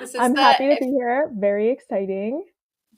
This is I'm the happy to be here. Very exciting.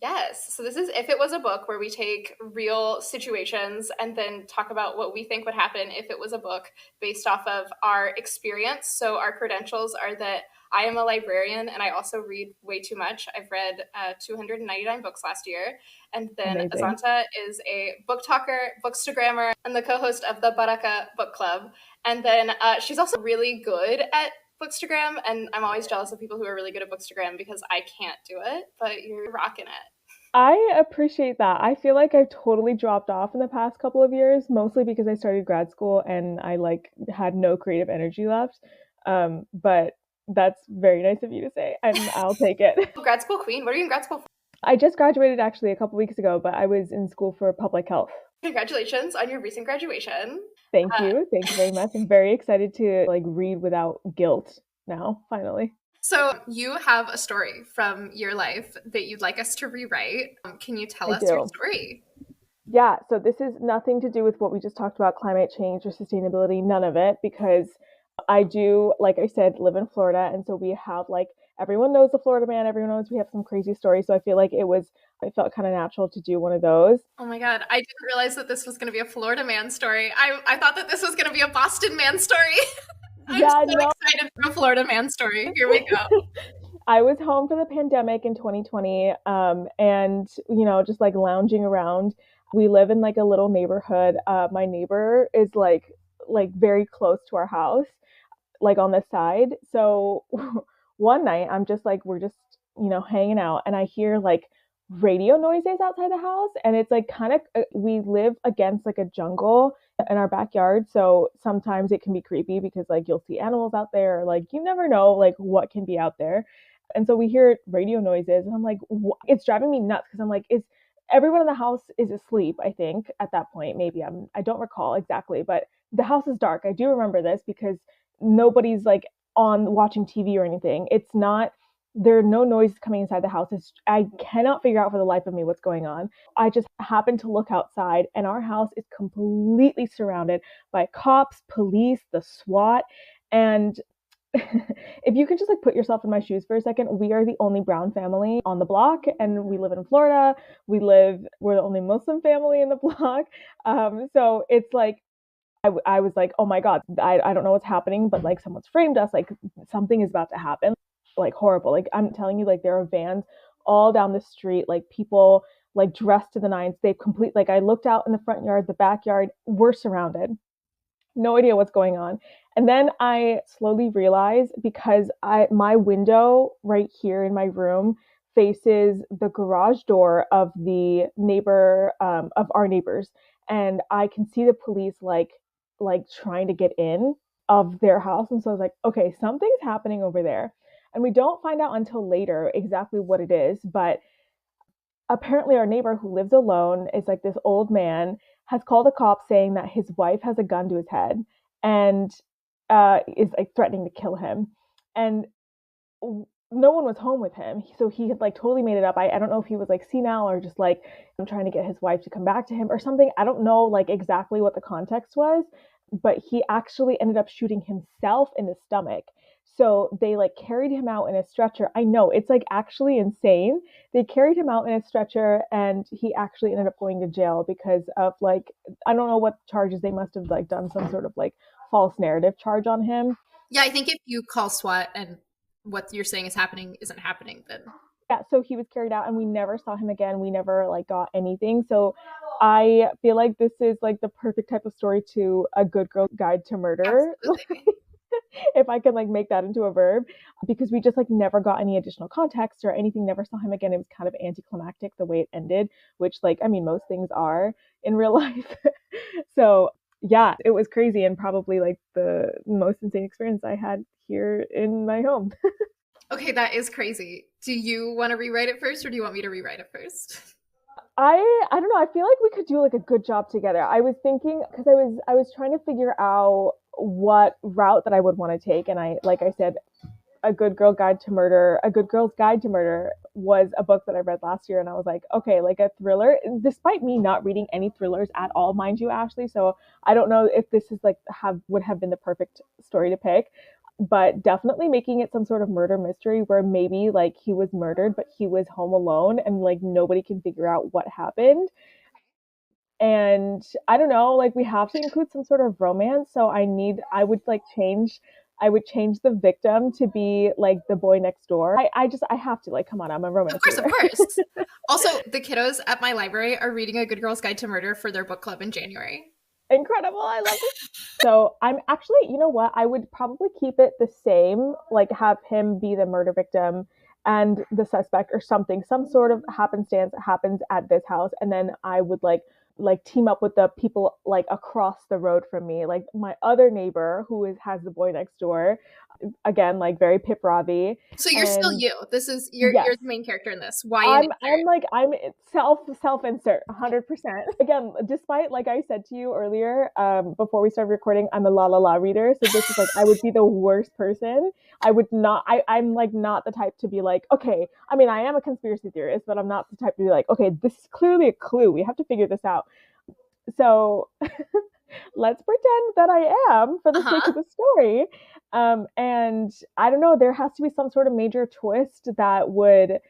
Yes. So this is If It Was a Book, where we take real situations and then talk about what we think would happen if it was a book based off of our experience. So our credentials are that I am a librarian and I also read way too much. I've read 299 books last year. And then Amazing. Azanta is a book talker, bookstagrammer, and the co-host of the Baraka Book Club. And then she's also really good at Bookstagram, and I'm always jealous of people who are really good at Bookstagram because I can't do it, but you're rocking it. I appreciate that. I feel like I've totally dropped off in the past couple of years, mostly because I started grad school and I like had no creative energy left. But that's very nice of you to say, and I'll take it. Grad school queen, what are you in grad school for? I just graduated actually a couple weeks ago, but I was in school for public health. Congratulations on your recent graduation. Thank Uh, you. Thank you very much. I'm very excited to like read without guilt now, finally. so, you have a story from your life that you'd like us to rewrite. Can you tell I us your do. story? Yeah, so this is nothing to do with what we just talked about, climate change or sustainability, none of it, because I do, like I said, live in Florida. And so we have like, everyone knows the Florida man, everyone knows we have some crazy stories. So I feel like I felt kind of natural to do one of those. Oh my God, I didn't realize that this was going to be a Florida man story. I thought that this was going to be a Boston man story. I'm Yeah, so no, excited for a Florida man story. Here we go. I was home for the pandemic in 2020, and just like lounging around. We live in like a little neighborhood. My neighbor is like very close to our house, like on the side. So one night I'm just like we're just hanging out and I hear like radio noises outside the house and it's like kind of we live against like a jungle in our backyard, so sometimes it can be creepy because like you'll see animals out there or like you never know like what can be out there. And so we hear radio noises and I'm like it's driving me nuts because I'm like is everyone in the house is asleep. I think at that point maybe I don't recall exactly, but the house is dark. I do remember this because nobody's like on watching TV or anything. It's not there are no noises coming inside the house. I cannot figure out for the life of me what's going on. I just happened to look outside and our house is completely surrounded by cops, police, the SWAT, and if you can just like put yourself in my shoes for a second, we are the only brown family on the block and we live in Florida. We're the only Muslim family in the block. So it's like I was like, oh my God, I don't know what's happening, but like someone's framed us, like something is about to happen, like horrible. Like I'm telling you, like there are vans all down the street, like people like dressed to the nines. They've complete, like I looked out in the front yard, the backyard, we're surrounded. No idea what's going on. And then I slowly realized because my window right here in my room faces the garage door of the neighbor of our neighbors, and I can see the police like trying to get in of their house. And so I was like, okay, something's happening over there. And we don't find out until later exactly what it is, but apparently our neighbor who lives alone is like this old man has called the cops saying that his wife has a gun to his head and is like threatening to kill him. And no one was home with him, so he had like totally made it up. I don't know if he was like senile or just like I'm trying to get his wife to come back to him or something. I don't know like exactly what the context was, but he actually ended up shooting himself in the stomach. So they like carried him out in a stretcher. I know it's like actually insane. They carried him out in a stretcher and he actually ended up going to jail because of like I don't know what charges. They must have like done some sort of like false narrative charge on him. Yeah, I think if you call SWAT and what you're saying is happening isn't happening, then Yeah, so he was carried out and we never saw him again. We never like got anything. So I feel like this is like the perfect type of story to a good girl guide to murder. absolutely. If I can like make that into a verb, because we just like never got any additional context or anything, never saw him again. It was kind of anticlimactic the way it ended, which like I mean most things are in real life. So yeah, it was crazy and probably like the most insane experience I had here in my home. Okay, that is crazy. Do you want to rewrite it first or do you want me to rewrite it first? I don't know. I feel like we could do like a good job together. I was thinking because I was trying to figure out what route that I would want to take, and I like I said, A Good Girl's Guide to Murder was a book that I read last year, and I was like, okay, like a thriller. Despite me not reading any thrillers at all, mind you, Ashley. So I don't know if this is like have would have been the perfect story to pick. but definitely making it some sort of murder mystery where maybe like he was murdered, but he was home alone and like nobody can figure out what happened. And I don't know, like we have to include some sort of romance. So I would change the victim to be like the boy next door. I have to like, come on, I'm a Of romance course, of reader. course. Also, the kiddos at my library are reading A Good Girl's Guide to Murder for their book club in January. Incredible. I love this. So I'm actually, you know what? I would probably keep it the same, like have him be the murder victim and the suspect or something, some sort of happenstance happens at this house. And then I would like team up with the people like across the road from me, like my other neighbor who has the boy next door. Again, like very Pip Ravi. So you're still And you. This is yes, you're the main character in this. Why an I'm insert? like I'm self insert 100%. Again, despite like I said to you earlier, before we started recording, I'm a la la la reader, so this is like I would be the worst person. I would not. I'm like not the type to be like, okay. I mean, I am a conspiracy theorist, but I'm not the type to be like, okay, this is clearly a clue. We have to figure this out. So let's pretend that I am for Uh the sake huh. of the story. And I don't know, there has to be some sort of major twist that would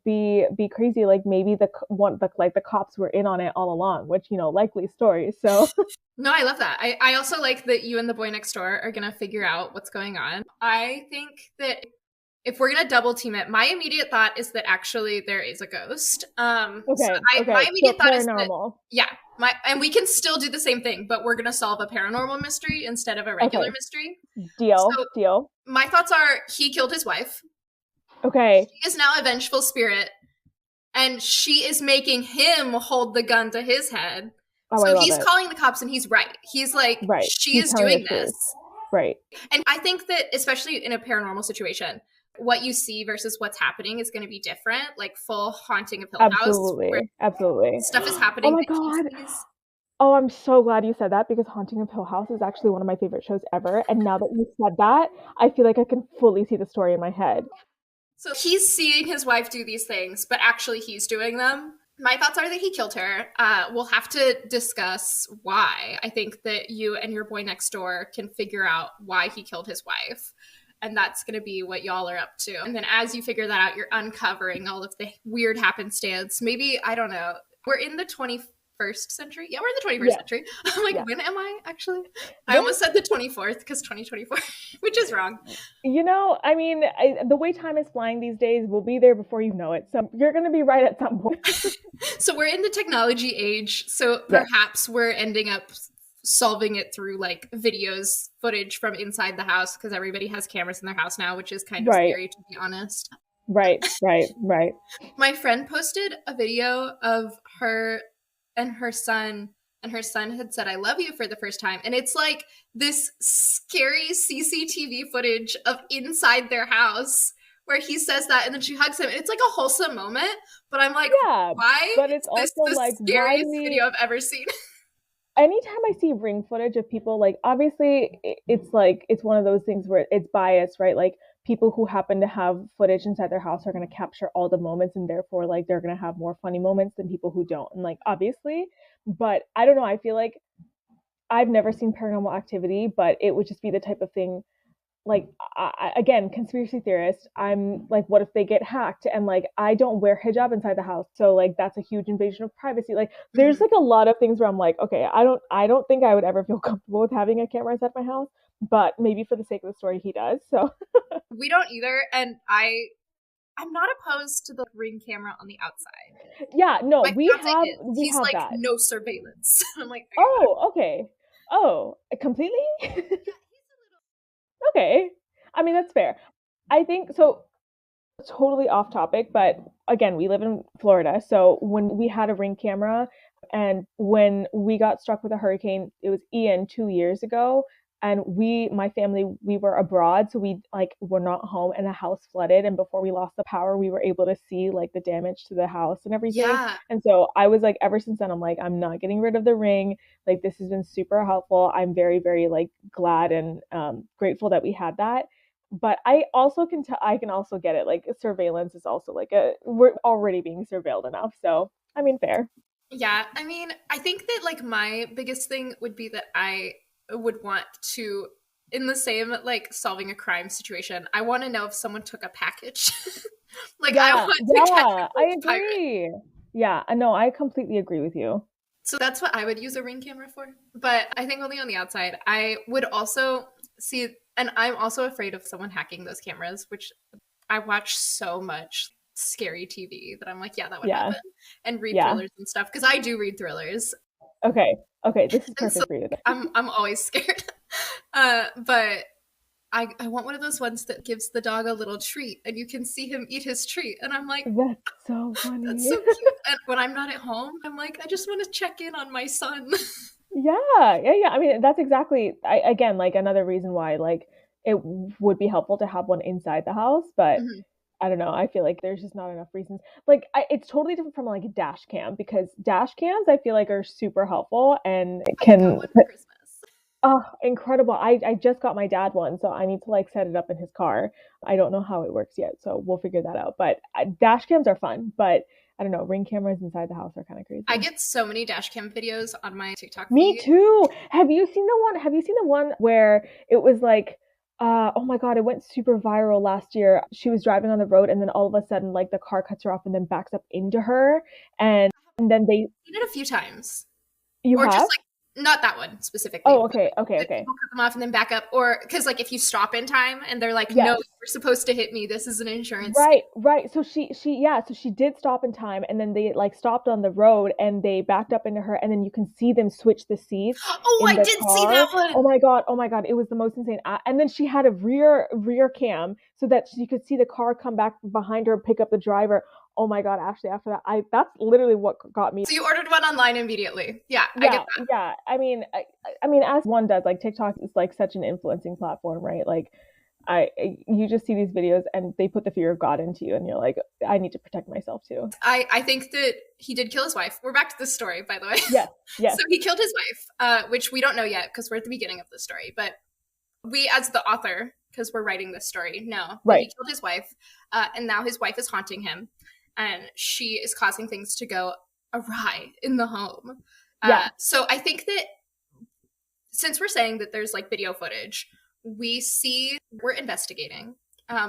be crazy. Like maybe the cops were in on it all along, which likely story. So No, I love that. I also like that you and the boy next door are gonna figure out what's going on. I think that if we're gonna double team it, my immediate thought is that actually there is a ghost. So okay, my okay. So immediate thought is that paranormal. yeah, my and we can still do the same thing, but we're gonna solve a paranormal mystery instead of a regular Okay, mystery. deal, So deal. my thoughts are he killed his wife. Okay. She is now a vengeful spirit, and she is making him hold the gun to his head. Oh, I So love he's it. calling the cops, and he's right. He's like, Right. she He's is telling the doing truth. this. Right. And I think that, especially in a paranormal situation, what you see versus what's happening is going to be different. Like full Haunting of Hill House, where Absolutely. Absolutely. stuff is Oh happening my that he god. sees. Oh, I'm so glad you said that because Haunting of Hill House is actually one of my favorite shows ever. And now that you said that, I feel like I can fully see the story in my head. So he's seeing his wife do these things, but actually he's doing them. My thoughts are that he killed her. We'll have to discuss why. I think that you and your boy next door can figure out why he killed his wife. And that's going to be what y'all are up to. And then as you figure that out, you're uncovering all of the weird happenstance. Maybe, I don't know. We're in the 21st century. Yeah, we're in the 21st Yes, century. I'm like, yes. when am I actually? I When almost said the 24th because 2024, which is wrong. I mean, the way time is flying these days, we'll be there before you know it. So you're going to be right at some point. So we're in the technology age. So Yes, perhaps we're ending up solving it through like videos, footage from inside the house because everybody has cameras in their house now, which is kind of right, scary to be honest. right, right, right. My friend posted a video of her and her son, and her son had said, I love you for the first time. And it's like this scary CCTV footage of inside their house where he says that and then she hugs him. And it's like a wholesome moment, but I'm like, Yeah, why but it's is this also the like, why do scariest we video I've ever seen? anytime I see ring footage of people, like obviously it's like it's one of those things where it's biased, right? Like people who happen to have footage inside their house are going to capture all the moments, and therefore like they're going to have more funny moments than people who don't. And like obviously, but I don't know. I feel like I've never seen Paranormal Activity, but it would just be the type of thing like again, conspiracy theorist. I'm like, what if they get hacked? And like I don't wear hijab inside the house, so like that's a huge invasion of privacy. Like there's Mhm. like a lot of things where I'm like, okay, I don't think I would ever feel comfortable with having a camera inside my house, but maybe for the sake of the story he does. So We don't either. And I'm not opposed to the ring camera on the outside. yeah, no, My we fiance have is. we He's have like, that. no surveillance. I'm like, okay, whatever. Oh, okay. Oh, completely. Yeah, he's a little. Okay, I mean that's fair. I think so. Totally off topic, but again, we live in Florida. So when we had a ring camera and when we got struck with a hurricane, it was Ian 2 years ago. And my family, we were abroad. So we like were not home and the house flooded. And before we lost the power, we were able to see like the damage to the house and everything. Yeah. And so I was like, ever since then, I'm like, I'm not getting rid of the ring. Like this has been super helpful. I'm very, very like glad and grateful that we had that, but I also can tell I can also get it. Like surveillance is also like a we're already being surveilled enough. So I mean, fair. Yeah. I mean, I think that like my biggest thing would be that I would want to in the same like solving a crime situation, I want to know if someone took a package. Like I Yeah, want to catch yeah, I a pirate. agree. Yeah, no, I completely agree with you. So that's what I would use a ring camera for. But I think only on the outside. I would also see, and I'm also afraid of someone hacking those cameras, which I watch so much scary TV that I'm like, yeah, that would Yeah, happen. And read yeah. thrillers and stuff because I do read thrillers. Okay, okay, this is And so perfect for you. I'm always scared. But I want one of those ones that gives the dog a little treat and you can see him eat his treat. And I'm like, That's so that's funny. so cute. And when I'm not at home, I'm like, I just want to check in on my son. Yeah, yeah, yeah. I mean, that's exactly, again, like another reason why, like, it would be helpful to have one inside the house, but Mhm. I don't know. I feel like there's just not enough reasons. Like, it's totally different from like a dash cam because dash cams I feel like are super helpful and I got can, one for Christmas. oh, incredible. I just got my dad one, so I need to like set it up in his car. I don't know how it works yet, so we'll figure that out. But dash cams are fun, but I don't know. Ring cameras inside the house are kind of I crazy. get so many dash cam videos on my TikTok Me feed. too. Have you seen the one where it was like, oh my God, it went super viral last year. She was driving on the road and then all of a sudden like the car cuts her off and then backs up into her and then they I've seen it a few times. you Or just have? like not that one specifically, Oh, but okay, okay, that okay. people cut them off and then back up. Or because like if you stop in time and they're like, no, Yes. you're supposed to hit me. This is an insurance thing. Right, right. So she yeah, so she did stop in time and then they like stopped on the road and they backed up into her and then you can see them switch the seats Oh, in I the did see that car. one. Oh my God, it was the most insane. And then she had a rear cam so that she could see the car come back behind her, pick up the driver. Oh my God, Ashley, after that, I that's literally what got me. So you ordered one online immediately. Yeah, I get Yeah, yeah. I mean, as one does, like TikTok is like such an influencing platform, right? Like you just see these videos and they put the fear of God into you and you're like, I need to protect myself too. I think that he did kill his wife. We're back to this story, by the way. Yes, yes, So he killed his wife, which we don't know yet because we're at the beginning of the story. But we, as the author, because we're writing this story, know that he right. killed his wife, and now his wife is haunting him, and she is causing things to go awry in the home. Yeah. So I think that since we're saying that there's like video footage, we see we're investigating.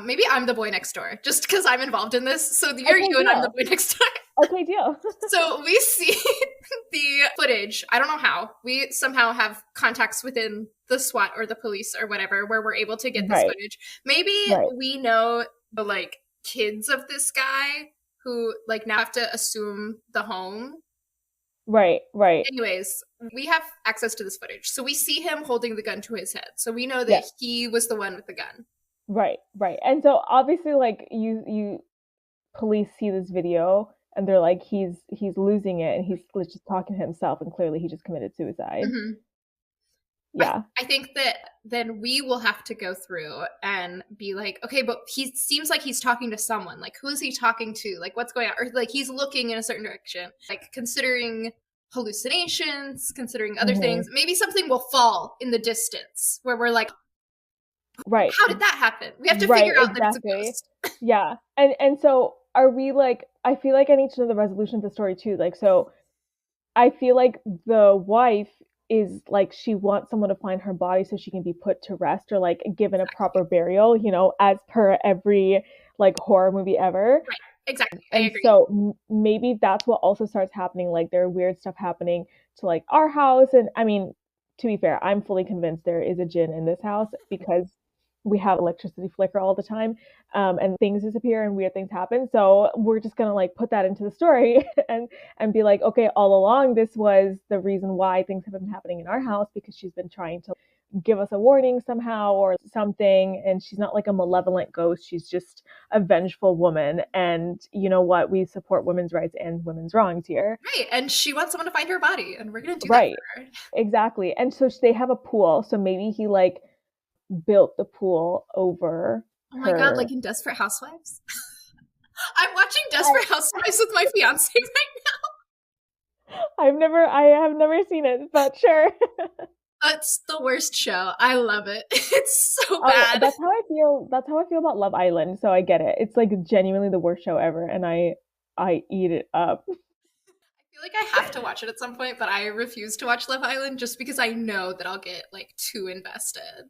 Maybe I'm the boy next door, just because I'm involved in this. So you're Okay, you and I'm the deal. boy next door. Okay, deal. So we see the footage. I don't know how. We somehow have contacts within the SWAT or the police or whatever where we're able to get this Right, footage. Maybe right, we know the like kids of this guy who like now have to assume the home. right, right. Anyways, we have access to this footage. So we see him holding the gun to his head. So we know that Yes, he was the one with the gun. right, right. And so obviously like you police see this video and they're like he's losing it and he's just talking to himself and clearly he just committed suicide. Mm-hmm. Yeah. I think that then we will have to go through and be like, okay, but he seems like he's talking to someone. Like, who is he talking to? Like, what's going on? Or like he's looking in a certain direction. Like, considering hallucinations, considering other Hmm. things, maybe something will fall in the distance where we're like, Right. how did that happen? We have to Right, figure out that it's a exactly. ghost. Yeah. And so are we like I feel like I need to know the resolution of the story too. Like so I feel like the wife is like she wants someone to find her body so she can be put to rest or like given a proper burial, as per every like horror movie ever. Right. Exactly. I And agree. so maybe that's what also starts happening. Like there are weird stuff happening to like our house. And I mean, to be fair, I'm fully convinced there is a djinn in this house because we have electricity flicker all the time, and things disappear and weird things happen. So we're just gonna like put that into the story and be like, okay, all along this was the reason why things have been happening in our house because she's been trying to give us a warning somehow or something, and she's not like a malevolent ghost. She's just a vengeful woman. And you know what? We support women's rights and women's wrongs here. Right. And she wants someone to find her body, and we're going to do that Right. for her. Exactly. And so they have a pool. So maybe he like built the pool over Oh my God, her. like in Desperate Housewives? I'm watching I, Desperate Housewives with my fiance right. I have never seen it, but sure. It's the worst show. I love it. It's so Oh, bad. that's how I feel. That's how I feel about Love Island. So I get it. It's like genuinely the worst show ever, and I eat it up. I feel like I have to watch it at some point, but I refuse to watch Love Island just because I know that I'll get like too invested.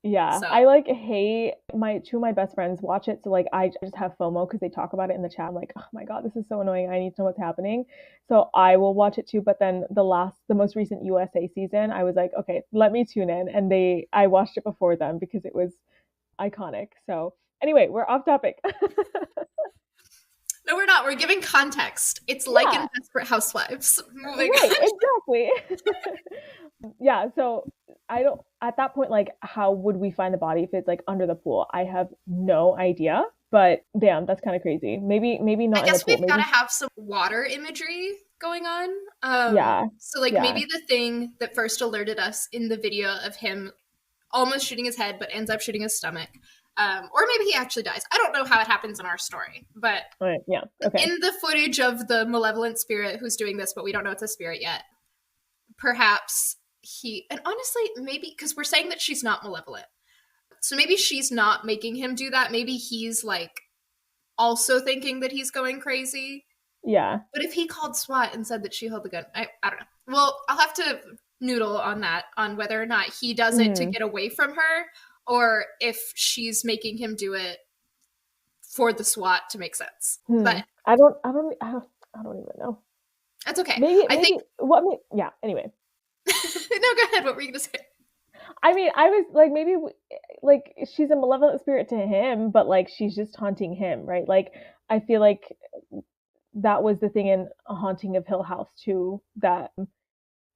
Yeah, So I like hate my two of my best friends watch it, so like I just have FOMO because they talk about it in the chat. I'm like, oh my God, this is so annoying. I need to know what's happening. So I will watch it too. But then the most recent USA season, I was like, okay, let me tune in, and I watched it before them because it was iconic. So anyway, we're off topic. no, we're not. We're giving context. It's like Yeah, in Desperate Housewives. Moving right, on. exactly. Yeah, so I don't at that point like how would we find the body if it's like under the pool? I have no idea, but damn, that's kind of crazy. Maybe I not in the guess pool. we've got to Maybe have some water imagery going on. yeah. So like Yeah. maybe the thing that first alerted us in the video of him almost shooting his head but ends up shooting his stomach. Or maybe he actually dies. I don't know how it happens in our story, but All right, yeah. Okay. in the footage of the malevolent spirit who's doing this, but we don't know it's a spirit yet, perhaps he, and honestly, maybe because we're saying that she's not malevolent. So maybe she's not making him do that. Maybe he's like also thinking that he's going crazy. Yeah. But if he called SWAT and said that she held the gun, I don't know. Well, I'll have to noodle on that, on whether or not he does it to Mm. get away from her or if she's making him do it for the SWAT to make sense. Hmm. But I don't even know. that's okay. I Maybe think, what yeah, anyway. no, go ahead. What were you going to say? I mean, I was like maybe like she's a malevolent spirit to him, but like she's just haunting him, right? Like I feel like that was the thing in A Haunting of Hill House too, that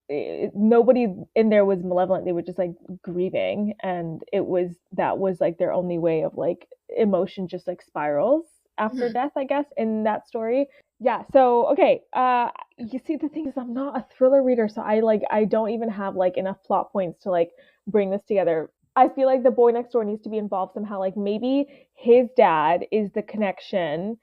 nobody in there was malevolent. They were just like grieving, and that was like their only way of like emotion just like spirals after Mm-hmm. death, I guess, in that story. Yeah, so okay, you see, the thing is I'm not a thriller reader, so I don't even have like enough plot points to like bring this together. I feel like the boy next door needs to be involved somehow. Like maybe his dad is the connection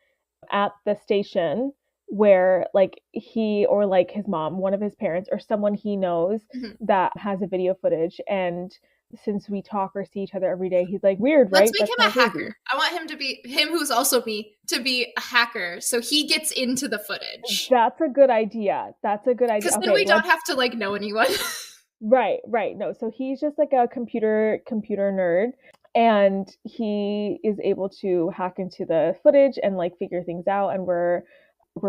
at the station where like he or like his mom, one of his parents or someone he knows Mm-hmm. that has a video footage, and since we talk or see each other every day, he's like, weird, Let's right? make That's him kind a of crazy. hacker. I want him to be him, who's also me, to be a hacker, so he gets into the footage. That's a good idea. That's a good idea. Because then Okay, we don't let's have to like know anyone. right. No, so he's just like a computer nerd, and he is able to hack into the footage and like figure things out, and we're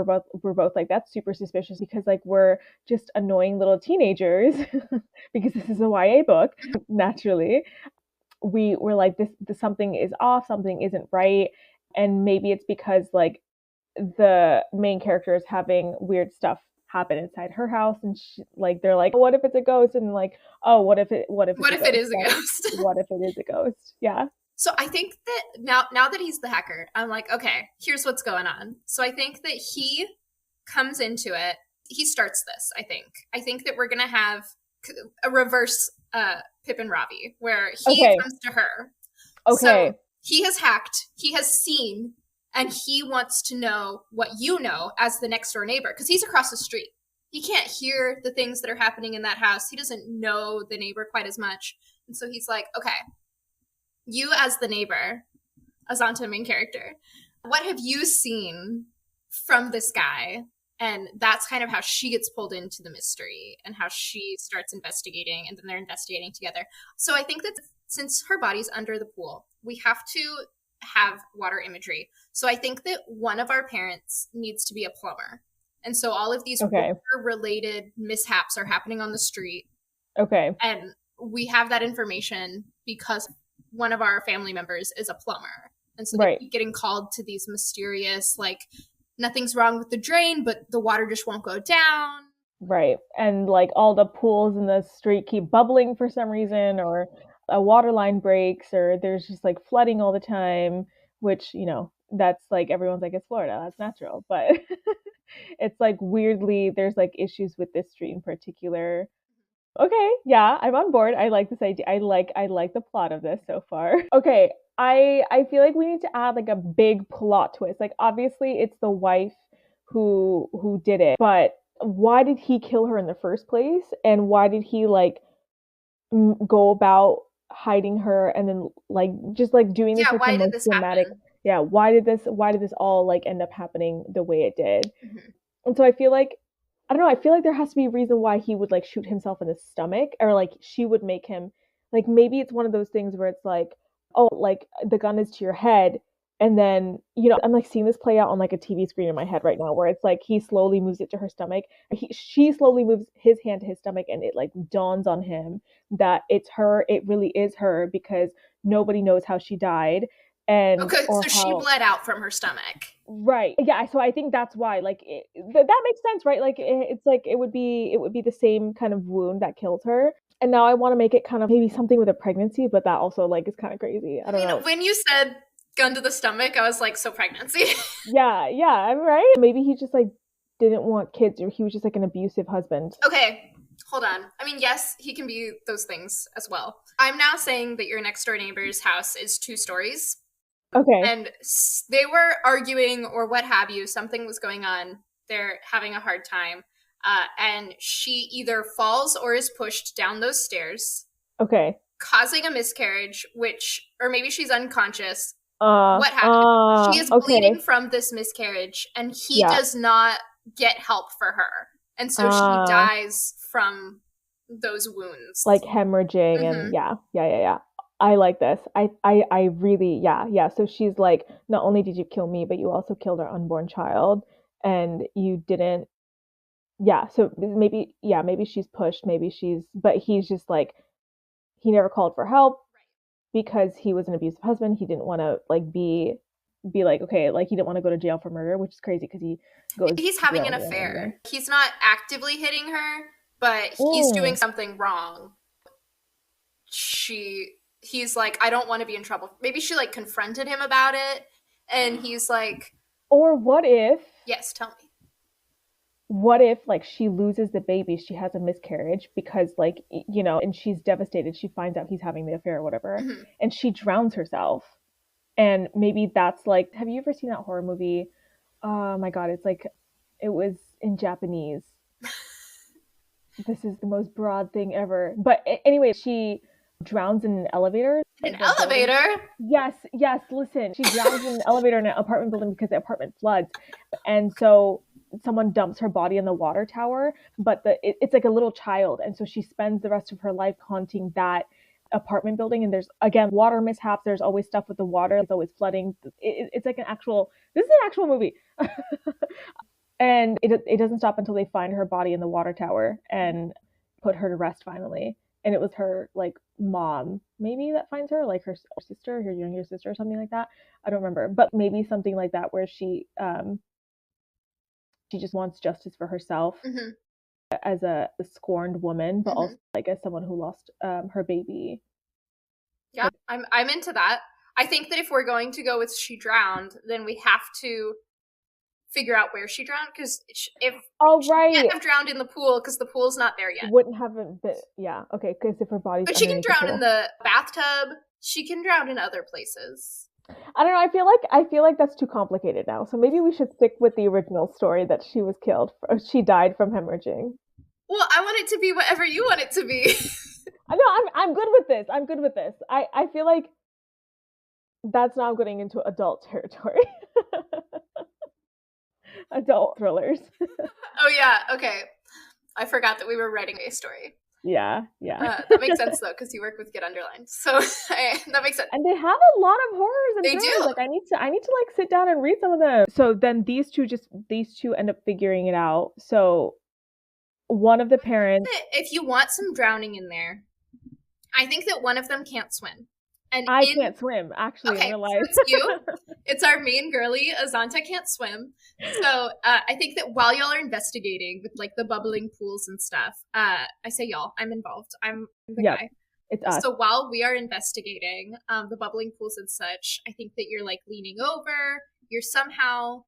both like, that's super suspicious because like we're just annoying little teenagers because this is a YA book. Naturally, we were like, this something is off, something isn't right, and maybe it's because like the main character is having weird stuff happen inside her house, and like they're like, what if it's a ghost, and like, oh, what if it's What a if it ghost, is a that's ghost? what if it is a ghost. Yeah. So I think that now that he's the hacker, I'm like, okay, here's what's going on. So I think that he comes into it. He starts this. I think that we're gonna have a reverse Pip and Ravi, where he Okay. comes to her. So Okay. he has hacked. He has seen, and he wants to know what you know as the next door neighbor because he's across the street. He can't hear the things that are happening in that house. He doesn't know the neighbor quite as much, and so he's like, okay, you as the neighbor, Azanta, main character, what have you seen from this guy? And that's kind of how she gets pulled into the mystery and how she starts investigating, and then they're investigating together. So I think that since her body's under the pool, we have to have water imagery. So I think that one of our parents needs to be a plumber. And so all of these Okay. water related mishaps are happening on the street. Okay. And we have that information because one of our family members is a plumber. And so they Right. keep getting called to these mysterious, like, nothing's wrong with the drain, but the water just won't go down. Right. And like all the pools in the street keep bubbling for some reason, or a water line breaks, or there's just like flooding all the time, which, that's like everyone's like, it's Florida, that's natural. But it's like weirdly, there's like issues with this street in particular. Okay, yeah, I'm on board. I like this idea. I like the plot of this so far. Okay, I feel like we need to add like a big plot twist. Like obviously it's the wife who did it, but why did he kill her in the first place? And why did he like go about hiding her, and then like just like doing this Yeah, like the why did most this dramatic. happen? Yeah, why did this all like end up happening the way it did? Mm-hmm. And so I feel like, I don't know, I feel like there has to be a reason why he would like shoot himself in the stomach, or like she would make him, like maybe it's one of those things where it's like, oh, like the gun is to your head, and then I'm like seeing this play out on like a TV screen in my head right now, where it's like he slowly moves it to her stomach, she slowly moves his hand to his stomach, and it like dawns on him that it's her, it really is her, because nobody knows how she died, and Okay, or so she how. bled out from her stomach. Right. Yeah. So I think that's why, like, that makes sense, right? Like, it's like it would be the same kind of wound that killed her. And now I want to make it kind of maybe something with a pregnancy, but that also like is kind of crazy. I I don't mean, know. when you said gun to the stomach, I was like, so pregnancy. Yeah. Yeah. I'm right. Maybe he just like didn't want kids, or he was just like an abusive husband. Okay, hold on. I mean, yes, he can be those things as well. I'm now saying that your next door neighbor's house is 2 stories, Okay. and they were arguing or what have you. Something was going on. They're having a hard time. And she either falls or is pushed down those stairs, Okay. causing a miscarriage, or maybe she's unconscious. What have you. She is bleeding Okay. from this miscarriage, and he Yeah. does not get help for her. And so she Uh, dies from those like wounds. hemorrhaging, and Mm-hmm. yeah. Yeah. Yeah. Yeah. I like this. I really, yeah, yeah. So she's like, not only did you kill me, but you also killed our unborn child, and you didn't. Yeah. So maybe, yeah, maybe she's pushed, maybe but he's just like, he never called for help because he was an abusive husband. He didn't want to like be like, okay, like he didn't want to go to jail for murder, which is crazy because he goes Maybe he's to having jail an in the end anyway. affair. He's not actively hitting her, but he's doing Mm. something wrong. He's like, I don't want to be in trouble. Maybe she like confronted him about it, and he's like, Or what if yes, tell me. like she loses the baby, she has a miscarriage because like and she's devastated, she finds out he's having the affair or whatever, Mm-hmm. and she drowns herself. And maybe that's like, have you ever seen that horror movie? Oh my god, it's like, it was in Japanese. This is the most broad thing ever. But anyway, she drowns in an elevator. An The building. elevator? Yes, yes. Listen, she drowns in an elevator in an apartment building because the apartment floods, and so someone dumps her body in the water tower. But it's like a little child, and so she spends the rest of her life haunting that apartment building. And there's again water mishaps. There's always stuff with the water. It's always flooding. It's like an actual. This is an actual movie. And it doesn't stop until they find her body in the water tower and put her to rest finally. And it was her like mom maybe that finds her, like her sister, her younger sister or something like that. I don't remember, but maybe something like that, where she just wants justice for herself Mm-hmm. as a scorned woman, but Mm-hmm. also like as someone who lost her baby. Yeah, I'm into that. I think that if we're going to go with she drowned, then we have to figure out where she drowned, because if Oh she can't right, have drowned in the pool because the pool's not there yet. wouldn't have been, yeah, okay, because if her body's But she can underneath the drown in pool. the bathtub. She can drown in other places. I don't know. I feel like that's too complicated now. So maybe we should stick with the original story that she was killed. She died from hemorrhaging. Well, I want it to be whatever you want it to be. I know. I'm good with this. I'm good with this. I feel like that's now getting into adult territory. Adult thrillers. Oh yeah, okay. I forgot that we were writing a story. Yeah, yeah. That makes sense though, because you work with Get Underlined, so that makes sense. And they have a lot of horrors and They thrillers. do. Like I need to like sit down and read some of them. So then these two end up figuring it out. So one of the parents. If you want some drowning in there, I think that one of them can't swim. And I can't swim actually in okay, real so life. it's you. It's our main girly. Azanta can't swim. So I think that while y'all are investigating with like the bubbling pools and stuff, I say y'all, I'm involved. I'm the Yep, guy. it's us. So while we are investigating the bubbling pools and such, I think that you're like leaning over, you're somehow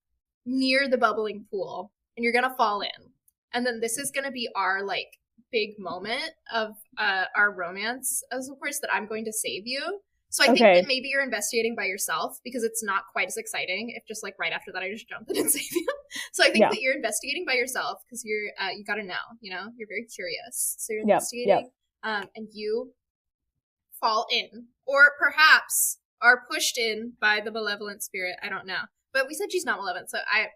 near the bubbling pool, and you're gonna fall in. And then this is gonna be our like big moment of our romance, as of course, that I'm going to save you. So I think that Okay. maybe you're investigating by yourself, because it's not quite as exciting if just like right after that I just jump in and save you. So I think Yeah. that you're investigating by yourself because you got to know, you're very curious. So you're Yep. investigating, Yep. and you fall in, or perhaps are pushed in by the malevolent spirit. I don't know, but we said she's not malevolent, so I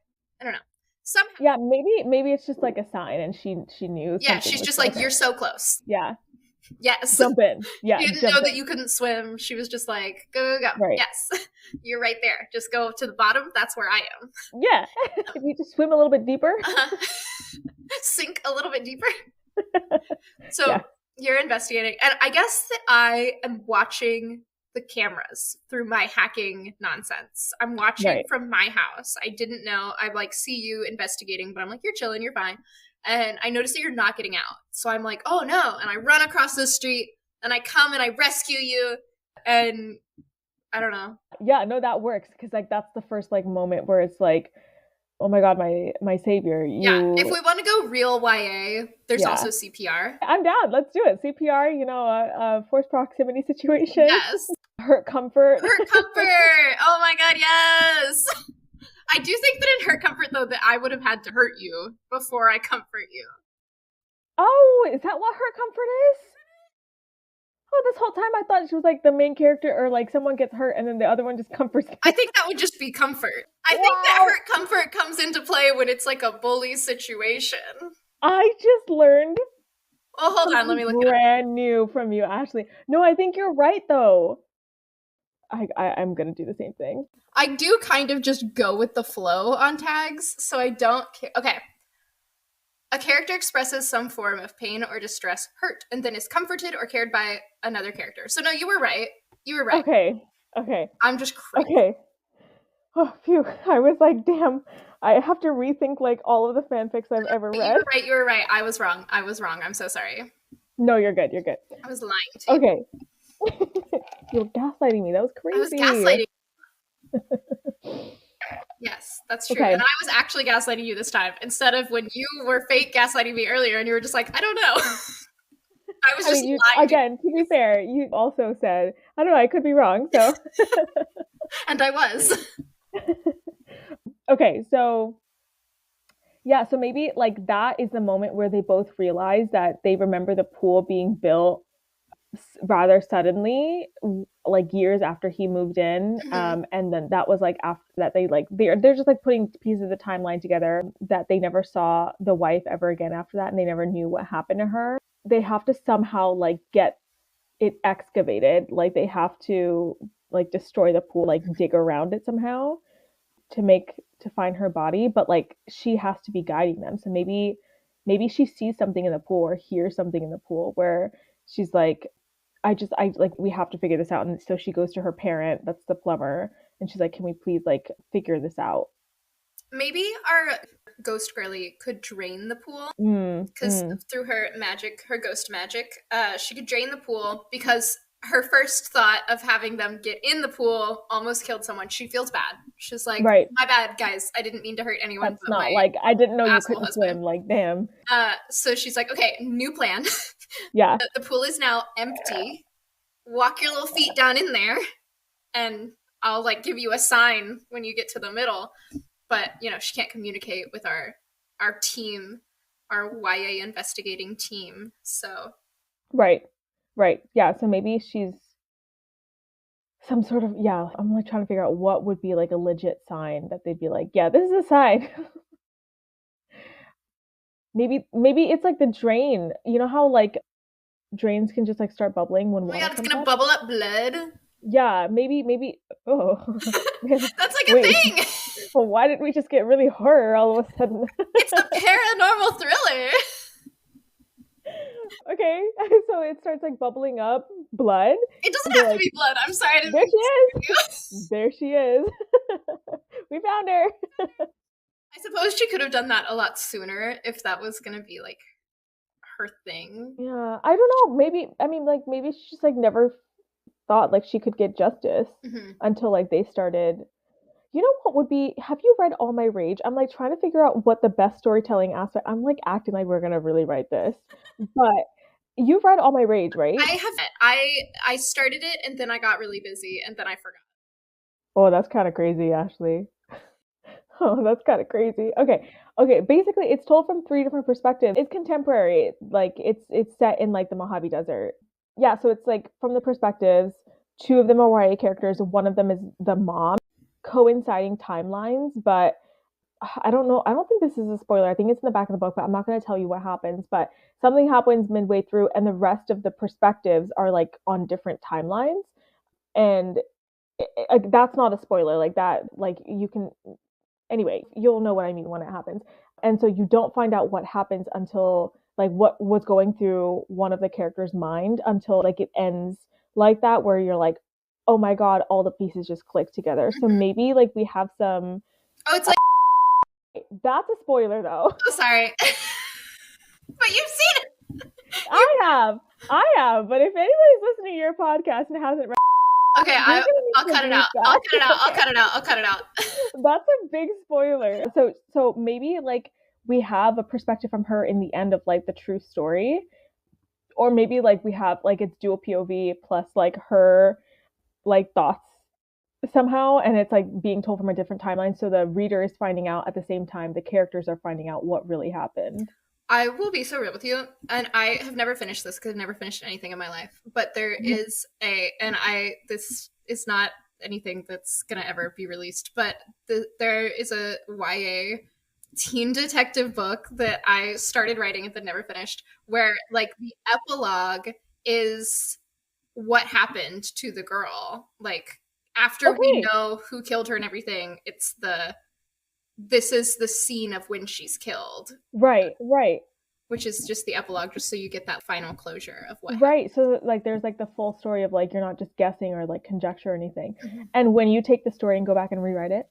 don't know. Somehow, Yeah. Maybe it's just like a sign, and she knew yeah, something she's was just like, gonna. you're so close. Yeah. Yes. Jump in. Yeah, She didn't jump know that in. you couldn't swim. She was just like, go, go, go. Right. Yes. You're right there. Just go to the bottom. That's where I am. Yeah. Can you just swim a little bit deeper? Uh-huh. Sink a little bit deeper. So Yeah. you're investigating. And I guess that I am watching the cameras through my hacking nonsense. I'm watching Right. from my house. I didn't know. I like see you investigating, but I'm like, you're chilling, you're fine. And I notice that you're not getting out. So I'm like, oh no. And I run across the street and I come and I rescue you. And I don't know. Yeah, no, that works because like that's the first like moment where it's like, oh my God, my savior, Yeah. If you. we want to go real YA, there's Yeah. also CPR. I'm down. Let's do it. CPR, a forced proximity situation. Yes. Hurt comfort. Hurt comfort. Oh my God, yes. I do think that in Hurt Comfort, though, that I would have had to hurt you before I comfort you. Oh, is that what hurt comfort is? Oh, this whole time I thought she was like the main character, or like someone gets hurt and then the other one just comforts them. I think that would just be comfort. I think that Hurt Comfort comes into play when it's like a bully situation. I just learned. Well, hold on, let me look it up. Brand new from you, Ashley. No, I think you're right though. I'm gonna do the same thing. I do kind of just go with the flow on tags, so I don't care. Okay. A character expresses some form of pain or distress, hurt, and then is comforted or cared by another character. So no, you were right. You were right. Okay. I'm just crazy. Okay. Oh, phew. I was like, damn, I have to rethink like all of the fanfics I've ever read. You were right. I was wrong. I'm so sorry. No, you're good. I was lying to you. Okay. You were gaslighting me. That was crazy. I was gaslighting. Yes, that's true. Okay. And I was actually gaslighting you this time instead of when you were fake gaslighting me earlier and you were just like, I don't know. I was just lying. Again, to be fair, you also said, I don't know, I could be wrong. So. And I was. Okay, so yeah, so maybe like that is the moment where they both realize that they remember the pool being built rather suddenly, like years after he moved in. And then that was like after that they're just like putting pieces of the timeline together, that they never saw the wife ever again after that, and they never knew what happened to her. They have to somehow like get it excavated, like they have to like destroy the pool, like dig around it somehow to find her body, but like she has to be guiding them. So maybe she sees something in the pool or hears something in the pool where she's like, I like, we have to figure this out. And so she goes to her parent, that's the plumber, and she's like, can we please like figure this out? Maybe our ghost girly could drain the pool because through her magic, her ghost magic, she could drain the pool because her first thought of having them get in the pool almost killed someone. She feels bad. She's like, right. My bad, guys. I didn't mean to hurt anyone. That's not like, I didn't know you couldn't swim. Like, damn. So she's like, okay, new plan. Yeah. The pool is now empty. Walk your little feet down in there and I'll like give you a sign when you get to the middle. But, she can't communicate with our team, our YA investigating team. So. Right. Yeah. So maybe she's some sort of, yeah, I'm like trying to figure out what would be like a legit sign that they'd be like, yeah, this is a sign. maybe it's like the drain. You know how like drains can just like start bubbling when water comes up? It's gonna bubble up blood. Yeah, maybe. Oh, that's like a thing. Well, why did we just get really horror all of a sudden? It's a paranormal thriller. Okay, so it starts like bubbling up blood. It doesn't have to be blood. I'm sorry. There she is. There she is. We found her. I suppose she could have done that a lot sooner if that was gonna be like her thing. Yeah, I don't know. Maybe she just like never thought like she could get justice until like they started. You know what would be, have you read All My Rage? I'm like trying to figure out what the best storytelling aspect. I'm like acting like we're gonna really write this, but you've read All My Rage, right? I have. I started it and then I got really busy and then I forgot. Oh, that's kind of crazy, Ashley. Oh, that's kind of crazy. Okay. Basically, it's told from 3 different perspectives. It's contemporary, like it's set in like the Mojave Desert. Yeah, so it's like from the perspectives. 2 of them are YA characters. One of them is the mom. Coinciding timelines, but I don't know. I don't think this is a spoiler. I think it's in the back of the book, but I'm not going to tell you what happens. But something happens midway through, and the rest of the perspectives are like on different timelines. And like that's not a spoiler. Like that, like you can anyway, you'll know what I mean when it happens. And so you don't find out what happens until like what was going through one of the characters' mind until like it ends like that, where you're like, oh my god, all the pieces just click together. So Mhm. maybe like we have some. Oh, it's like, That's a spoiler though. oh, sorry. But you've seen it. You I have, I have. But if anybody's listening to your podcast and hasn't read, okay, you're gonna I'll need cut to it read out. I'll that. cut it out. I'll Okay, cut it out. I'll cut it out. that's a big spoiler. So maybe like we have a perspective from her in the end of like the true story, or maybe like we have like it's dual POV plus like her like thoughts somehow, and it's like being told from a different timeline, so the reader is finding out at the same time the characters are finding out what really happened. I will be so real with you, and I have never finished this because I've never finished anything in my life. But there is and this is not anything that's gonna ever be released, but there is a YA teen detective book that I started writing and then never finished, where like the epilogue is what happened to the girl. Like after we Okay, know who killed her and everything, it's this is the scene of when she's killed, right, right, which is just the epilogue, just so you get that final closure of what happened. right. So like there's like the full story of like you're not just guessing or like conjecture or anything. Mhm. And when you take the story and go back and rewrite it,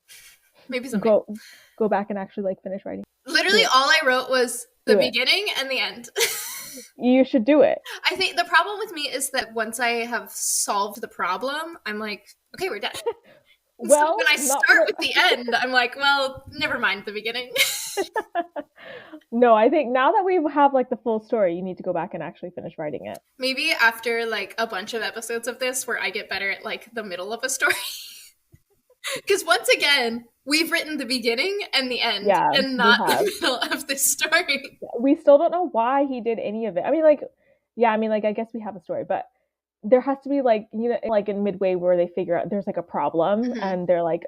Maybe someday. go back and actually like finish writing. Do Literally, it. all I wrote was the Do it. beginning and the end. You should do it. I think the problem with me is that once I have solved the problem, I'm like, okay, we're done. And so when Well, I not for start with the the end, I'm like, well, never mind the beginning. No, I think now that we have like the full story, you need to go back and actually finish writing it. Maybe after like a bunch of episodes of this where I get better at like the middle of a story. Because once again, we've written the beginning and the end Yeah, and we not have. the middle of this story. We still don't know why he did any of it. I mean, like, yeah, I mean, like, I guess we have a story, but there has to be like, you know, like in midway where they figure out there's like a problem Mhm. and they're like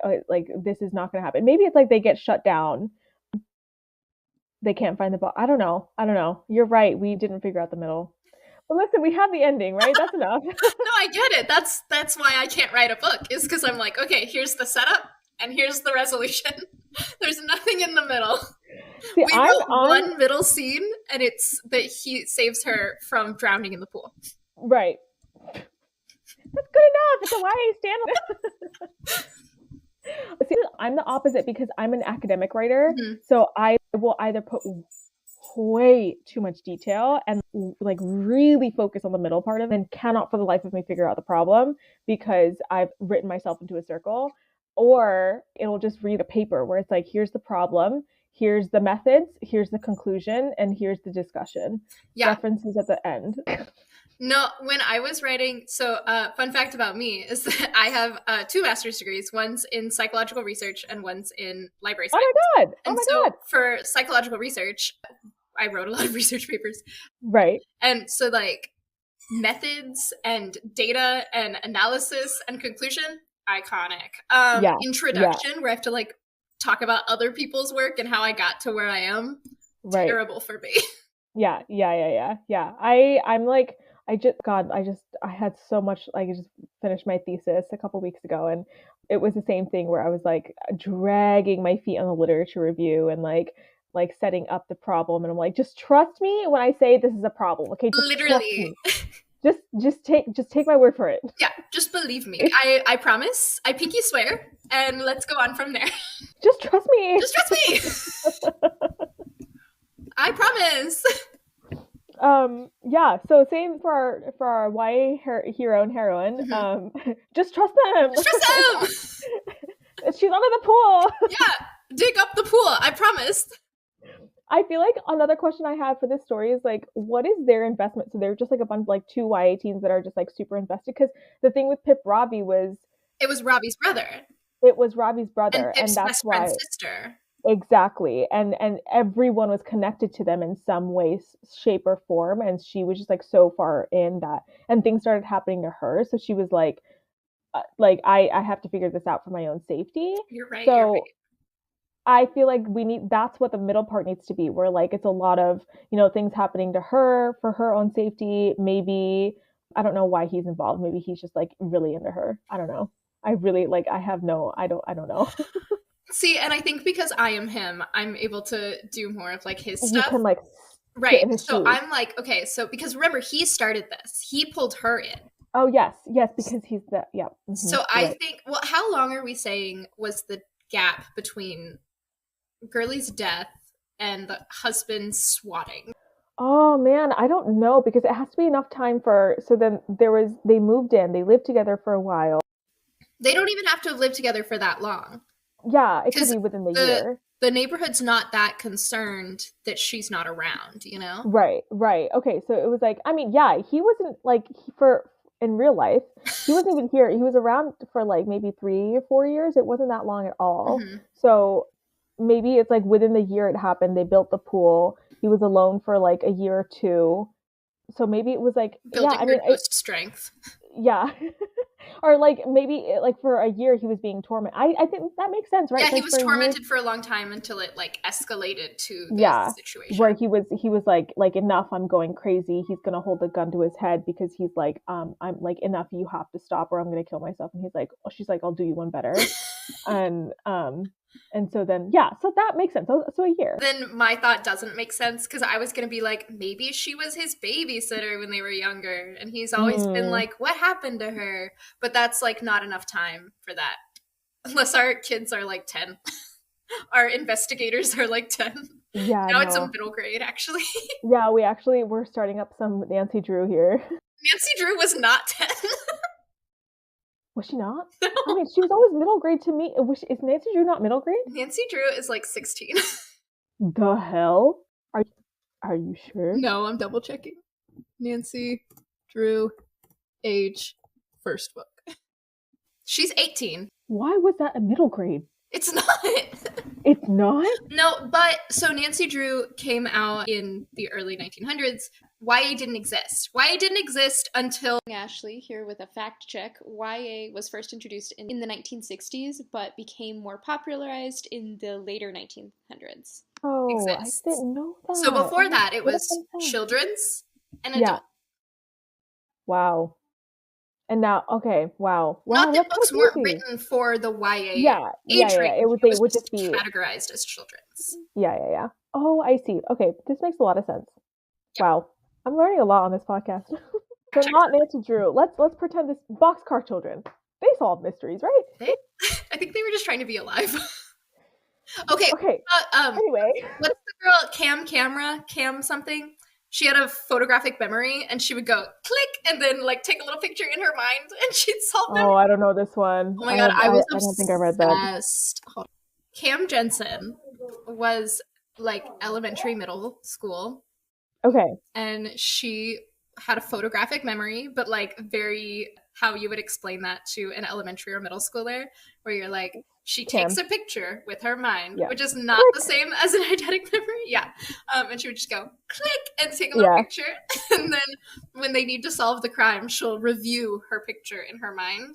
this is not going to happen. Maybe it's like they get shut down. They can't find the ball. I don't know. I don't know. You're right. We didn't figure out the middle. But listen, we have the ending, right? That's enough. No, I get it. That's why I can't write a book, is because I'm like, okay, here's the setup and here's the resolution. There's nothing in the middle. See, We I'm wrote on one middle scene, and it's that he saves her from drowning in the pool. right. That's good enough. It's a YA stand. See, I'm the opposite because I'm an academic writer. Mhm. So I will either put way too much detail and like really focus on the middle part of it and cannot for the life of me figure out the problem because I've written myself into a circle, or it'll just read a paper where it's like here's the problem, here's the methods, here's the conclusion, and here's the discussion Yeah. references at the end. No, when I was writing, so fun fact about me is that I have two master's degrees. One's in psychological research and one's in library Oh science. my god, oh And my so god. for psychological research, I wrote a lot of research papers. Right. And so like methods and data and analysis and conclusion, iconic. Yeah, yeah, Introduction, where I have to like talk about other people's work and how I got to where I am, right. terrible for me. Yeah. I'm like I had so much like I just finished my thesis a couple weeks ago, and it was the same thing where I was like dragging my feet on the literature review and like setting up the problem, and I'm like, just trust me when I say this is a problem. Okay, just trust Literally. me. Just take my word for it. Yeah, just believe me. I promise. I pinky swear, and let's go on from there. Just trust me. Just trust me. I promise. Yeah, so same for our YA hero and heroine. Just trust them. Just trust them. She's under the pool. Yeah, dig up the pool. I promised. I feel like another question I have for this story is like, what is their investment? So they're just like a bunch like two YA teens that are just like super invested. Because the thing with Pip Robbie was It was Robbie's brother it was Robbie's and brother, and Pip's that's best friend's why sister. exactly, and everyone was connected to them in some way, shape, or form, and she was just like so far in that, and things started happening to her, so she was like I have to figure this out for my own safety. You're right. You're So right. I feel like we need that's what the middle part needs to be, where like it's a lot of, things happening to her for her own safety. Maybe I don't know why he's involved. Maybe he's just like really into her. I don't know. I really like I have no I don't know. See, and I think because I am him, I'm able to do more of like his You stuff. can like sit Right. in his So shoes. I'm like, okay, so because remember, he started this, he pulled her in. Oh yes, yes, because he's the yeah. So You're I right. think, well, how long are we saying was the gap between Gurley's death and the husband's swatting? Oh man, I don't know because it has to be enough time for so then they moved in, they lived together for a while. They don't even have to live together for that long Yeah, it could because be within the the year. the neighborhood's not that concerned that she's not around, you know? Right, right. Okay, so it was like, I mean, yeah, he wasn't like for in real life, he wasn't even here. He was around for like maybe 3 or 4 years. It wasn't that long at all. Hmm. So maybe it's like within the year it happened. They built the pool. He was alone for like a year or two. So maybe it was like, yeah, Building I her mean, ghost strength. yeah. Or like maybe like for a year he was being tormented. I think that makes sense, right? Yeah, It's he like was for a year. tormented for a long time until it like escalated to this Yeah, situation. where he was like enough, I'm going crazy. He's gonna hold a gun to his head because he's like, I'm like enough, you have to stop or I'm gonna kill myself. And he's like, oh, she's like, I'll do you one better. And so then yeah, so that makes sense. So a year. Then my thought doesn't make sense because I was going to be like, maybe she was his babysitter when they were younger. And he's always been Mm, like, what happened to her? But that's like not enough time for that. Unless our kids are like 10. Our investigators are like 10. yeah, Now it's a no. middle grade, actually. Yeah, we're starting up some Nancy Drew here. Nancy Drew was not 10. Was she not? I No. mean, she was always middle grade to me. Is Nancy Drew not middle grade? Nancy Drew is like 16. The hell? Are are you sure? No, I'm double checking. Nancy Drew, age, first book. She's 18. Why was that a middle grade? It's not. It's not? No, but so Nancy Drew came out in the early 1900s. YA didn't exist. YA didn't exist until Ashley here with a fact check. YA was first introduced in the 1960s, but became more popularized in the later 1900s. Oh, I Exists. didn't know So that. before Oh, that, it what a was fun fact. children's and Yeah. adult. Wow. And now, okay, wow. Wow, Not that that's kind books of weren't crazy. wree for the YA Yeah, yeah, age yeah, yeah. range. It They was would just just be, categorized as children's. yeah, yeah, yeah. Oh, I see. Okay, this makes a lot of sense. Yeah. Wow. I'm learning a lot on this podcast. So Check. not Nancy Drew. Let's pretend this boxcar children. They solve mysteries, right? They, I think they were just trying to be alive. Okay. Okay. Anyway. What's the girl? Cam something. She had a photographic memory, and she would go click, and then like take a little picture in her mind, and she'd solve them. Oh, I don't know this one. Oh my god, I was I don't think I read that. obsessed. Cam Jensen was like elementary, middle school, Okay. and she had a photographic memory, but like very how you would explain that to an elementary or middle schooler, where you're like, she takes Cam. a picture with her mind, Yeah. which is not Click. the same as an eidetic memory. Yeah. And she would just go click and take a little Yeah. picture. And then when they need to solve the crime, she'll review her picture in her mind.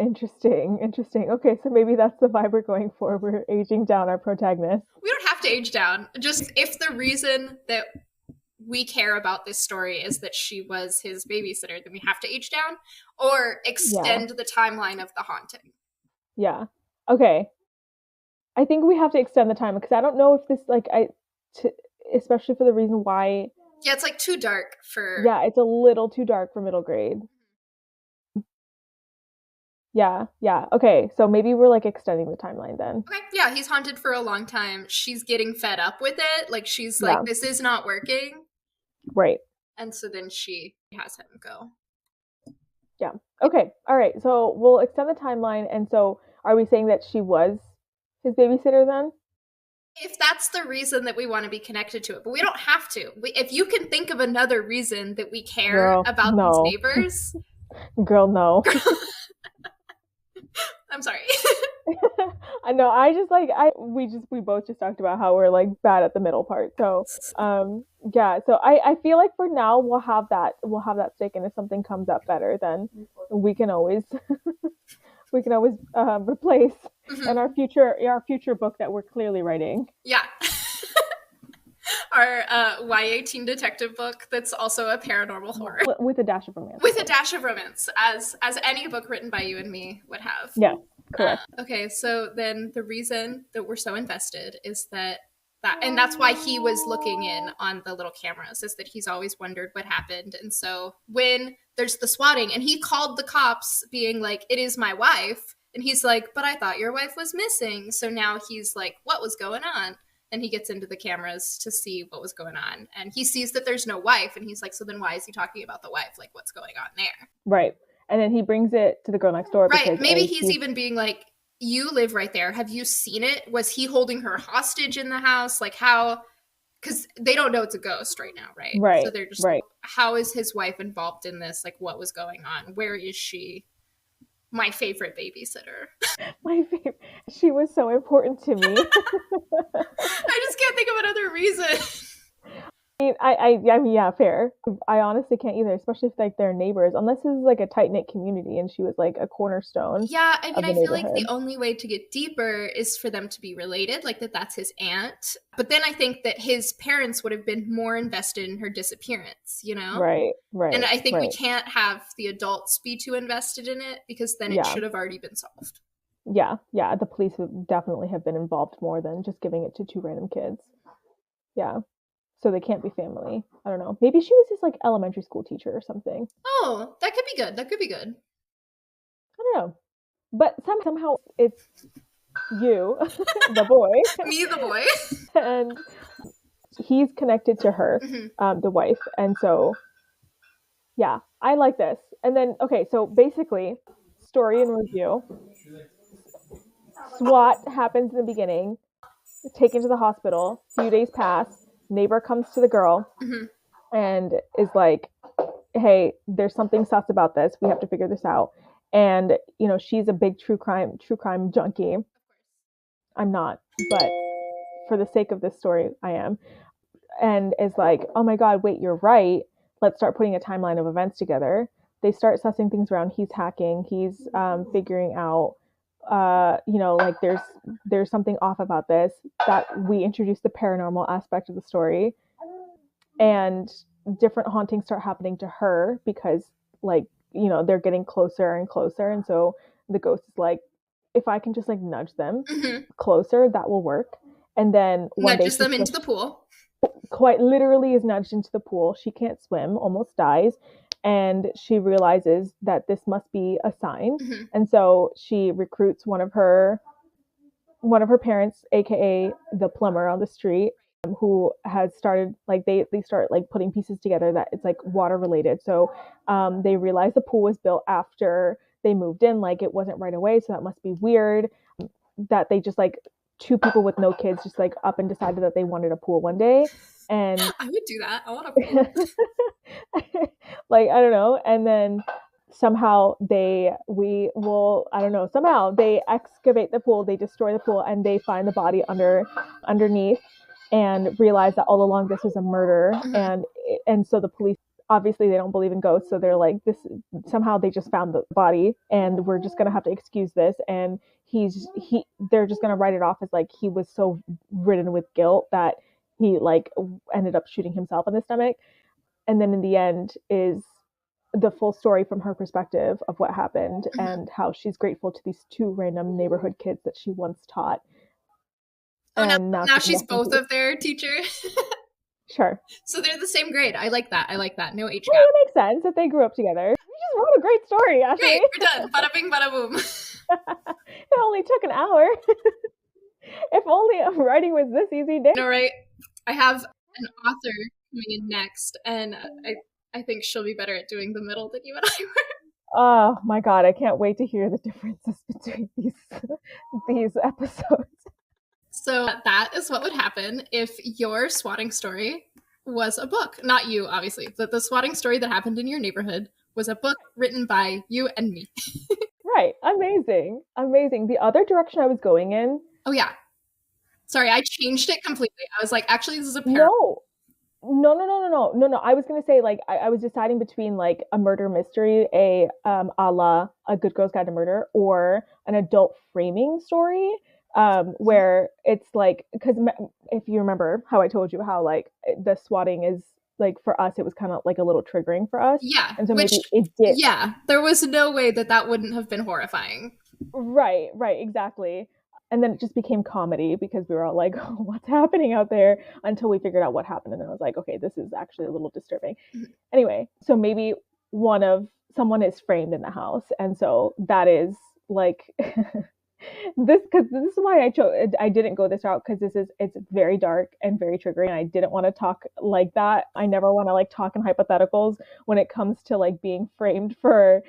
Interesting. Interesting. Okay, so maybe that's the vibe we're going for. We're aging down our protagonist. We don't have to age down. Just if the reason that we care about this story is that she was his babysitter, then we have to age down or extend the timeline of the haunting. Yeah. Okay. I think we have to extend the time because I don't know if this especially for the reason why. Yeah, it's like too dark for. Yeah, it's a little too dark for middle grade. Yeah, yeah. Okay, so maybe we're like extending the timeline then. Okay, yeah, he's haunted for a long time. She's getting fed up with it. Like she's like, this is not working. Right. And so then she has him go. Yeah. Okay. All right. So we'll extend the timeline. And so are we saying that she was his babysitter then? If that's the reason that we want to be connected to it, but we don't have to. If you can think of another reason that we care about these neighbors. Girl, no. I'm sorry. I know. We both just talked about how we're like bad at the middle part. So, yeah. So I feel like for now we'll have that stick, and if something comes up better, then we can always replace. And Hmm. our future book that we're clearly writing. Yeah. Our YA teen detective book that's also a paranormal horror With a dash of romance, of with a course. dash of romance, as any book written by you and me would have. Yes, correct. Okay, so then the reason that we're so invested is and that's why he was looking in on the little cameras, is that he's always wondered what happened. And so when there's the swatting, and he called the cops being like, "It is my wife," and he's like, "But I thought your wife was missing." So now he's like, "What was going on?" And he gets into the cameras to see what was going on, and he sees that there's no wife, and he's like, "So then why is he talking about the wife? Like, what's going on there?" Right. And then he brings it to the girl next door Right. because Maybe A, he's even being like, "You live right there. Have you seen it? Was he holding her hostage in the house? Like, how?" Because they don't know it's a ghost right now, right? So right, they're just like, right. "How is his wife involved in this? Like, what was going on? Where is she? My favorite babysitter." My favorite. She was so important to me. I just can't think of another reason. I mean, yeah, fair. I honestly can't either, especially if like they're neighbors, unless this is like a tight knit community and she was like a cornerstone Yeah, I mean, of the I feel like the neighborhood. only way to get deeper is for them to be related, like that's his aunt. But then I think that his parents would have been more invested in her disappearance, you know? Right, And right, I think we right. can't have the adults be too invested in it, because then it Yeah, should have already been solved. yeah, yeah. The police would definitely have been involved more than just giving it to two random kids. Yeah. So they can't be family. I don't know. Maybe she was his like elementary school teacher or something. Oh, that could be good. That could be good. I don't know. But somehow it's you, the boy, Me, the boy. and he's connected to her, Hmm. the wife. And so, yeah, I like this. And then, okay, so basically, story and review. SWAT happens in the beginning, taken to the hospital. Few days pass. Neighbor comes to the girl Hmm. and is like, hey, there's something sus about this. We have to figure this out. And she's a big true crime junkie. I'm not, but for the sake of this story, I am. And is like, oh my god, wait, you're right. Let's start putting a timeline of events together. They start sussing things around. He's hacking. He's figuring out, like there's something off about this. That we introduce the paranormal aspect of the story, and different hauntings start happening to her because like they're getting closer and closer, and so the ghost is like, if I can just like nudge them Hmm. closer, that will work. And then one day Nudges she's them into the pool. quite literally is nudged into the pool. She can't swim, almost dies, and she realizes that this must be a sign. Hmm. And so she recruits one of her parents, aka the plumber on the street, who has started like they start like putting pieces together that it's like water related. So they realize the pool was built after they moved in, like it wasn't right away, so that must be weird. That they just like two people with no kids just like up and decided that they wanted a pool one day, and I would do that. I want a pool. like I don't know, and then somehow I don't know, somehow they excavate the pool, they destroy the pool, and they find the body underneath, and realize that all along this was a murder. Hmm. And so the police, obviously they don't believe in ghosts, so they're like, this somehow they just found the body and we're just gonna have to excuse this. And they're just gonna write it off as like he was so ridden with guilt that he like ended up shooting himself in the stomach. And then in the end is the full story from her perspective of what happened Hmm. and how she's grateful to these two random neighborhood kids that she once taught, Oh, and now now she can she's rest in both peace. of their teacher. Sure. So they're the same grade. I like that. I like that. No age Well, gap. it makes sense that they grew up together. You just wrote a great story, Great. Ashley. We're done. Bada bing, bada boom. It only took an hour. If only writing was this easy. Damn. No, right? I have an author coming in next, and I think she'll be better at doing the middle than you and I were. Oh my god, I can't wait to hear the differences between these episodes. So that is what would happen if your swatting story was a book. Not you, obviously, but the swatting story that happened in your neighborhood was a book written by you and me. Right. Amazing. Amazing. The other direction I was going in, Oh yeah. Sorry, I changed it completely. I was like, actually, this is a paranormal. no, No. I was gonna say like I was deciding between like a murder mystery, a la A Good Girl's Guide to Murder, or an adult framing story, Mhm. where it's like because if you remember how I told you how like the swatting is like for us it was kind of like a little triggering for us, Yeah, and so which, maybe it did. yeah, there was no way that that wouldn't have been horrifying. Right, exactly. And then it just became comedy because we were all like, oh, what's happening out there until we figured out what happened. And then I was like, okay, this is actually a little disturbing. Mhm. Anyway, so maybe one of someone is framed in the house. And so that is like this because this is why I didn't go this route because it's very dark and very triggering. I didn't want to talk like that. I never want to like talk in hypotheticals when it comes to like being framed for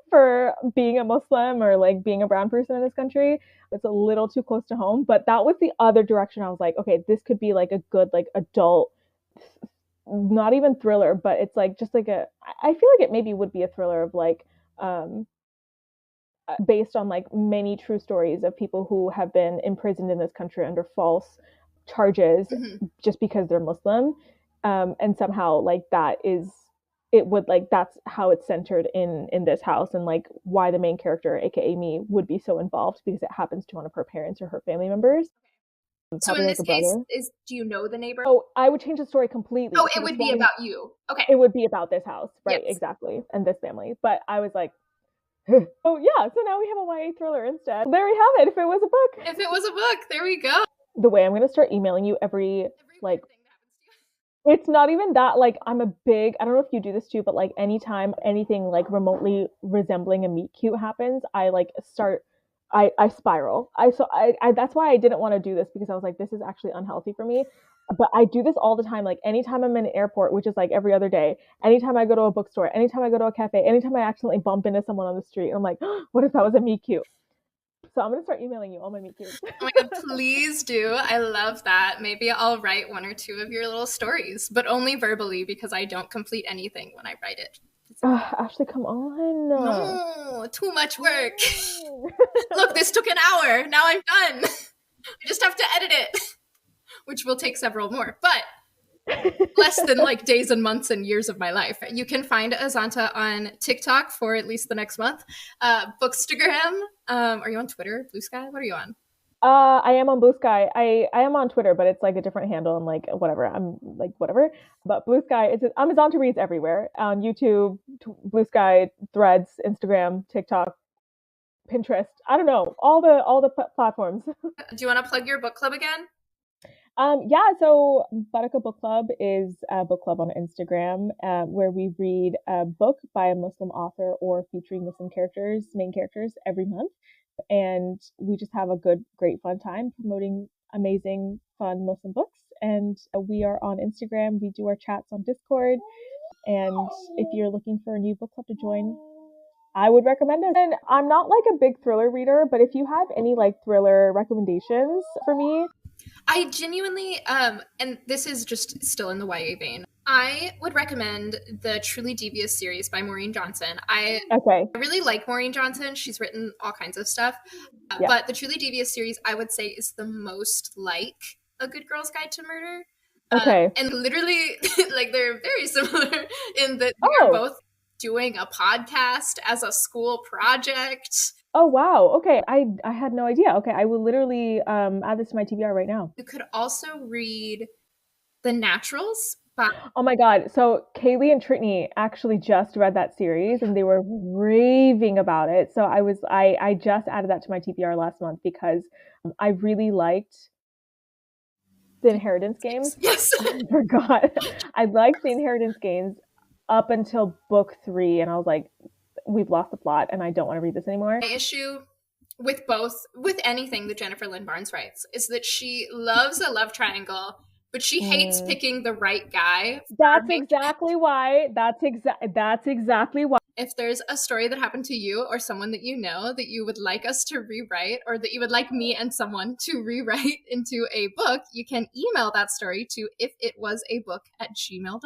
for being a Muslim or like being a brown person in this country. It's a little too close to home. But that was the other direction. I was like, okay, this could be like a good like adult, not even thriller, but it's like just like a. I feel like it maybe would be a thriller of like um based on like many true stories of people who have been imprisoned in this country under false charges Mhm. just because they're Muslim, and somehow like that is it would like that's how it's centered in this house and like why the main character aka me would be so involved because it happens to one of her parents or her family members, So probably in like this a case, brother. is do you know the neighbor? Oh, I would change the story completely Oh, because it the would be swatting about you. Okay. it would be about this house, right? Yes. Exactly, and this family. But I was like, oh yeah, so now we have a YA thriller instead. There we have it. If it was a book, If it was a book, there we go. the way I'm gonna start emailing you every Every like weird thing that happens to you. it's not even that like I'm a big I don't know if you do this too, but like anytime anything like remotely resembling a meet cute happens, I like start I spiral. I that's why I didn't want to do this because I was like, this is actually unhealthy for me. But I do this all the time. Like anytime I'm in an airport, which is like every other day, anytime I go to a bookstore, anytime I go to a cafe, anytime I accidentally bump into someone on the street, I'm like, oh, what if that was a meet cute? So I'm gonna start emailing you all my meet cutes. Oh my god, please do. I love that. Maybe I'll write one or two of your little stories, but only verbally because I don't complete anything when I write it. Ashley, come on. No, too much Come work. on. Look, this took an hour. Now I'm done. I just have to edit it, which will take several more, but less than like days and months and years of my life. You can find Azanta on TikTok for at least the next month. Bookstagram. Are you on Twitter? Blue Sky? What are you on? I am on Blue Sky. I am on Twitter, but it's like a different handle and like whatever. I'm like whatever. But Blue Sky, it's Amazon to reads everywhere on YouTube, Blue Sky, Threads, Instagram, TikTok, Pinterest. I don't know all the platforms. Do you want to plug your book club again? Yeah. So Baraka Book Club is a book club on Instagram where we read a book by a Muslim author or featuring Muslim characters, main characters every month, and we just have a great, fun time promoting amazing, fun Muslim books. And we are on Instagram. We do our chats on Discord. And if you're looking for a new book club to join, I would recommend it. And I'm not like a big thriller reader, but if you have any like thriller recommendations for me, I genuinely, and this is just still in the YA vein. I would recommend the Truly Devious series by Maureen Johnson. I okay, really like Maureen Johnson. She's written all kinds of stuff. yeah, But the Truly Devious series, I would say, is the most like A Good Girl's Guide to Murder. okay. And literally, like, they're very similar in that they are Oh, both doing a podcast as a school project. oh wow. Okay, I had no idea. Okay, I will literally add this to my TBR right now. You could also read The Naturals by Oh my God. So Kaylee and Tritney actually just read that series and they were raving about it. So I just added that to my TBR last month because I really liked the Inheritance Games. Yes. I forgot. I liked the Inheritance Games up until book 3 and I was like, we've lost the plot and I don't want to read this anymore. My issue with anything that Jennifer Lynn Barnes writes, is that she loves a love triangle, but she hates Mm. picking the right guy for her That's main. exactly why. That's exactly why. If there's a story that happened to you or someone that you know that you would like us to rewrite, or that you would like me and someone to rewrite into a book, you can email that story to ifitwasabook@gmail.com.